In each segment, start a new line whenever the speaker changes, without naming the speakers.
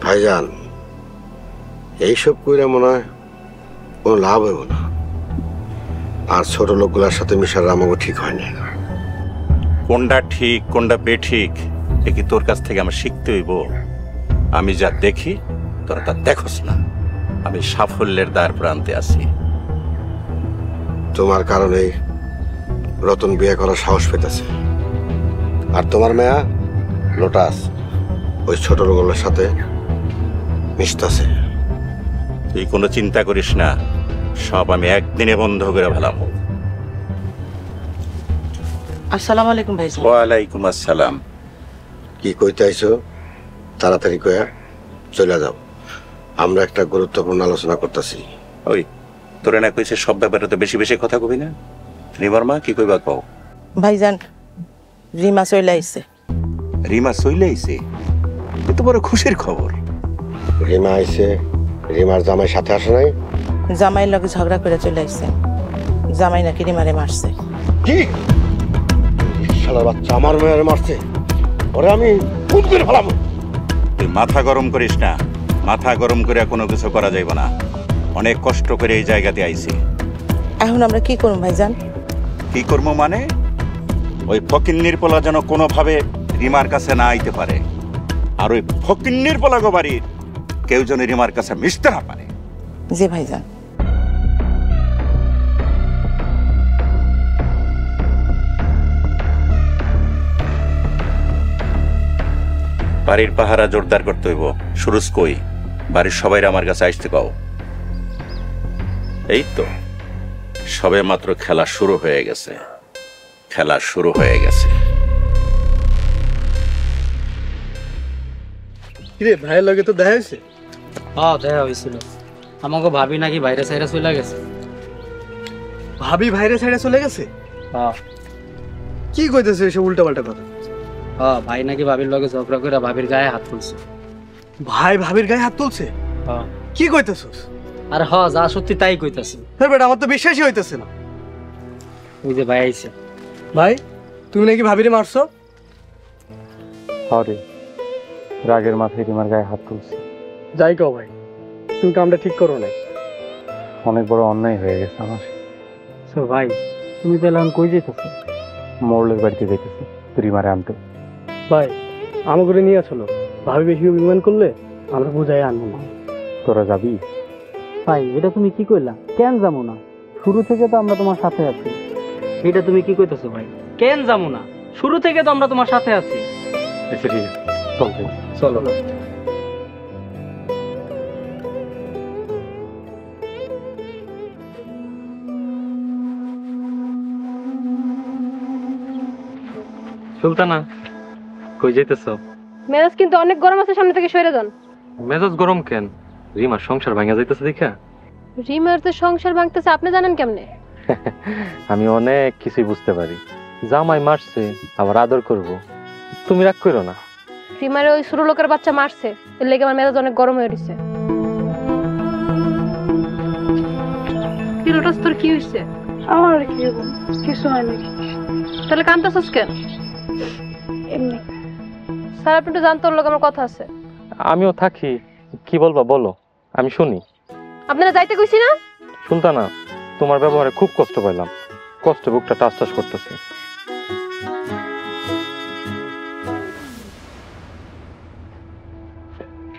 ভাইজান, এইসব কইরা মনে হয় কোনো লাভ হইব না। আর ছোট লোকগুলোর সাথে মিশার আমাকে ঠিক হয় না।
কোনটা ঠিক কোনটা বেঠিক এ কি তোর কাছ থেকে আমার শিখতে হইব? আমি যা দেখি তোরা তা দেখোস না। আমি সাফল্যের দ্বার প্রান্তে আছি।
তোমার কারণে রতন বিয়ে করার সাহস পেতেছে। আর তোমার মেয়া লোটাস ওই ছোট লোকগুলোর সাথে মিশতেছে।
তুই কোনো চিন্তা করিস না, সব আমি একদিনে বন্ধ করে ফেলাম।
আসসালামু আলাইকুম ভাইজান।
ওয়ালাইকুম আসসালাম।
কি কইতে আইছো? তাড়াতাড়ি কয়া চলে যাও, আমরা একটা গুরুত্বপূর্ণ আলোচনা করতেছি।
ওই তোরে না কইছে সব ব্যাপারে তো বেশি বেশি কথা কবি না। রিমার মা কি কইবা কও?
ভাইজান, রিমা চলে আইছে।
রিমা চলে আইছে? এ তো বড় খুশির খবর।
রিমা আইছে? রিমার জামাই সাথে আসে নাই?
জামাইয়ের লগে ঝগড়া করে চলে আইছে। জামাই নাকি রিমারে মারছে।
কি? শালার বাচ্চা আমার মেয়েরে মারছে? ওরে আমি খুন করে ফেলাম।
তুই মাথা গরম করিস না। মাথা গরম করে কোনো কিছু করা যাইব না। অনেক কষ্ট করে এই জায়গাতে আইছি।
এখন আমরা কি করব ভাইজান?
কি করবো মানে? ওই ফকিন্নির পোলা যেন কোনোভাবে রিমার কাছে না আইতে পারে। আর ওই ফকিন্নির পোলা গো বাড়ির কেউ যেন রিমার কাছে মিশতে না পারে।
জি ভাইজান।
বাড়ির পাহারা জোরদার করতে হইব। সুরজ কই? বাড়ির সবাই আমার কাছে আসতে কও। এই তো সবে মাত্র খেলা শুরু হয়ে গেছে। খেলা শুরু হয়ে গেছে।
কিরে ভাইয়ের লগে তো দেখা হয়েছে?
হ্যাঁ দেখা হয়েছিল। আমাকে ভাবি নাকি বাইরে সাইরে চলে গেছে।
ভাবি ভাইরে সাইডে চলে গেছে?
হ্যাঁ
কি কইতেছে এসব উল্টা পাল্টা কথা?
হ্যাঁ ভাই নাকি ভাবির লগে ঝগড়া করে ভাবির গায়ে হাত তুলছে।
ভাই ভাবির গায়ে হাত তুলছে?
হ্যাঁ।
কি কইতেছস?
আরে হ যা সত্যি তাই কইতাছি।
হ্যাঁ বেটা, আমার তো বিশ্বাসই হইতেছে না।
ওই যে ভাই আইছে।
ভাই তুমি নাকি ভাবিরে মারছো?
হরে রাগের মাথায় রিমার গায়ে হাত তুলছি।
যাই কও ভাই, তুমি কামটা ঠিক করো নাই।
অনেক বড় অন্যায় হয়ে গেছে আমার।
তো ভাই তুমি তাহলে আমি কই যেতেছো?
মোড়লের বাড়িতে যেতেছি রিমারে আনতে।
ভাই আমার করে নিয়ে আসলো, ভাবি বেশি অভিমান করলে আমরা বুঝাই আনবো না।
তোরা যাবি?
ভাই এটা তুমি কি কইলা? কেন যাবো না? শুরু থেকে তো আমরা তোমার সাথে আছি। এটা তুমি কি কইতেছো ভাই? কেন যাবো না? শুরু থেকে তো আমরা তোমার সাথে আছি।
আচ্ছা ঠিক আছে, চল ভাই।
চলো।
সুলতানা কই যাইতেছ?
মেজাজ কিন্তু অনেক গরম আছে, সামনে থেকে সরে যান।
মেজাজ গরম কেন? রিমার সংসার ভাঙা যাইতেছে দেখা?
রিমার তো সংসার ভাঙতেছে, আপনি জানেন কেমনে?
আমি অনেক কিছুই বুঝতে পারি। জামাই মারছে আবার আদর করব, তুমি রাগ করো না।
রিমারে ওই ছোট লোকের বাচ্চা মারছে, এর লেগে আমার মেজাজ অনেক গরম হয়ে গেছে। কি লোটাস, তোর কি হইছে?
আমার কি হইব? কিছু হয় না।
তাহলে কাঁদতেছস কেন?
এমনি।
স্যার আপনি তো জানতো ওর লোক আমার কথা আছে।
আমিও থাকি, কি বলবা বলো, আমি শুনি।
আপনারা যাইতে কইছি না?
সুলতানা তোমার ব্যবহারে খুব কষ্ট পাইলাম, কষ্ট বুকটা টাস টাস করতেছে।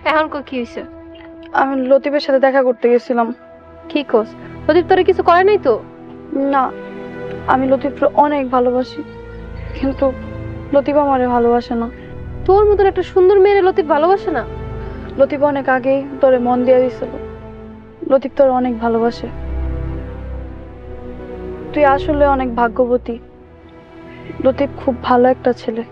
এখন কি হইছে?
আমি লতিফের সাথে দেখা করতে গেছিলাম।
কি কোস? লতিফ তোরে কিছু করে নাই তো?
না, আমি লতিফকে অনেক ভালোবাসি, কিন্তু লতিফ আমারে ভালোবাসে না।
তোর মতন একটা সুন্দর মেয়ে লতিফ ভালোবাসে না?
লতিফ অনেক আগেই তোরে মন দিয়ে দিছিল। লতিফ তোর অনেক ভালোবাসে। তুই আসলে অনেক ভাগ্যবতী। লতিফ খুব ভালো একটা ছেলে।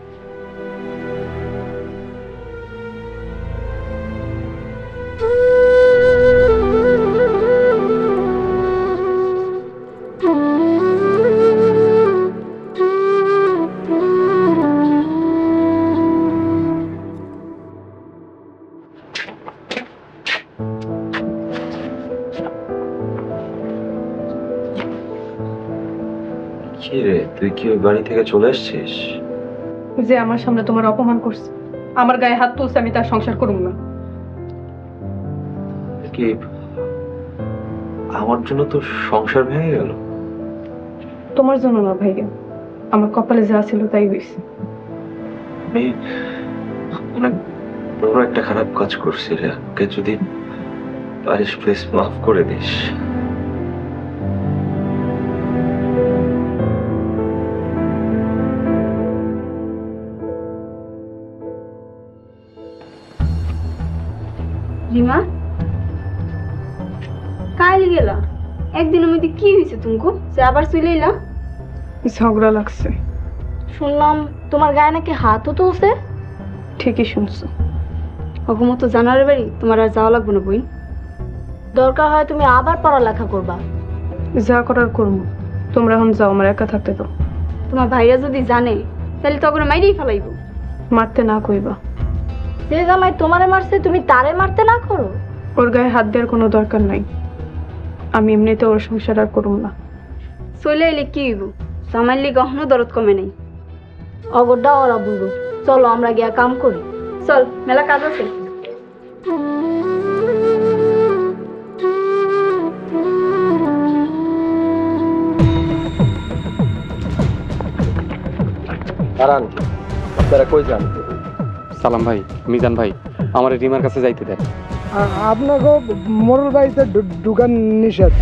কিরে তুই কি ওই বাড়ি থেকে চলে আসছিস?
যে আমার সামনে তোমার অপমান করছে, আমার গায়ে হাত তুলছে, আমি তার সংসার করব না।
কি আমার জন্য তো সংসার ভেঙে গেল?
তোমার জন্য না ভাইয়া, আমার কপালে যা ছিল তাই হয়েছে।
আমি অনেক বড় একটা খারাপ কাজ করছি রে। ওকে যদি পারিস প্লিজ মাফ করে দিস।
রিমা, কাইলে গেলা? একদিনের মধ্যে কি হয়েছে তুমকো যে আবার চলে এলা? ঝগড়া লাগছে। শুনলাম তোমার গায়ে নাকি হাতও তুলছে। ঠিকই শুনছো। অগমত জানার বাড়ি তোমার আর যাওয়া লাগবে না বই। দরকার হয় তুমি আবার পড়ালেখা করবা। যা করার করবো, তোমরা এখন যাও, আমার একা থাকতে দাও। তোমার ভাইরা যদি জানে তাহলে তো ওগুলো মাইরেই ফেলাইব। মারতে না কইবা। যে জামাই তোমারে মারছে তুমি তারে মারতে না করো। ওর গায়ে হাত দেওয়ার কোনো দরকার নাই। আমি এমনিতে ওর সংসার আর করুম না। চলে এলে কি হইব? জামাইর লিগে এখনো দরদ কমে নাই। অগরটা ওরা বুঝবো। চলো আমরা গিয়া কাম করি। চল, মেলা কাজ আছে।
দাঁড়ান, আপনারা কই যান?
সালাম ভাই, মিজান ভাই, আমার রিমার কাছে যাইতে দেন।
আপনাকে মোড়ল বাড়িতে ঢুকান নিষেধ।